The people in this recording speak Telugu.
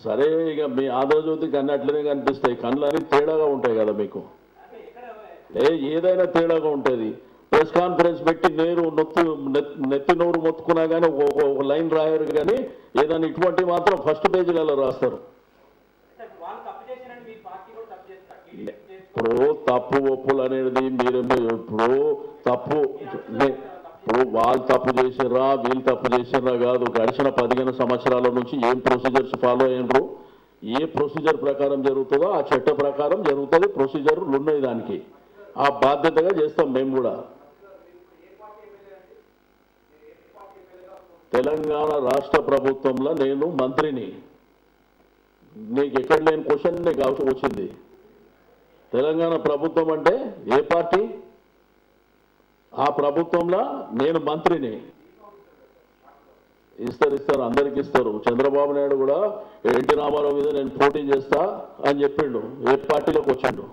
సరే ఇక మీ ఆంధ్రజ్యోతికి అన్ని అట్లనే కనిపిస్తాయి, కళ్ళని తేడాగా ఉంటాయి కదా మీకు. ఏదైనా తేడాగా ఉంటుంది. ప్రెస్ కాన్ఫరెన్స్ పెట్టి నేరు నెత్తి నోరు మొత్తుకున్నా కానీ ఒక లైన్ రాయరు, కానీ ఏదైనా ఇటువంటి మాత్రం ఫస్ట్ పేజీలలో రాస్తారు. ఇప్పుడు తప్పు ఒప్పులు అనేది మీరు ఇప్పుడు తప్పు ఇప్పుడు వాళ్ళు తప్పు చేసిర్రా వీళ్ళు తప్పు చేసిర్రా కాదు. గడిచిన 15 సంవత్సరాల నుంచి ఏం ప్రొసీజర్స్ ఫాలో అయినరు, ఏ ప్రొసీజర్ ప్రకారం జరుగుతుందో ఆ చట్ట ప్రకారం జరుగుతుంది. ప్రొసీజర్లు ఉన్నాయి, దానికి ఆ బాధ్యతగా చేస్తాం మేము కూడా. తెలంగాణ రాష్ట్ర ప్రభుత్వంలో నేను మంత్రిని. నీకు ఎక్కడ లేని క్వశ్చన్ నీకు అవసరం వచ్చింది. తెలంగాణ ప్రభుత్వం అంటే ఏ పార్టీ? ఆ ప్రభుత్వంలో నేను మంత్రిని. ఇస్తారు, అందరికి ఇస్తారు. చంద్రబాబు నాయుడు కూడా ఎన్టీ రామారావు మీద నేను పోటీ చేస్తా అని చెప్పిండు. ఏ పార్టీలోకి వచ్చిండు?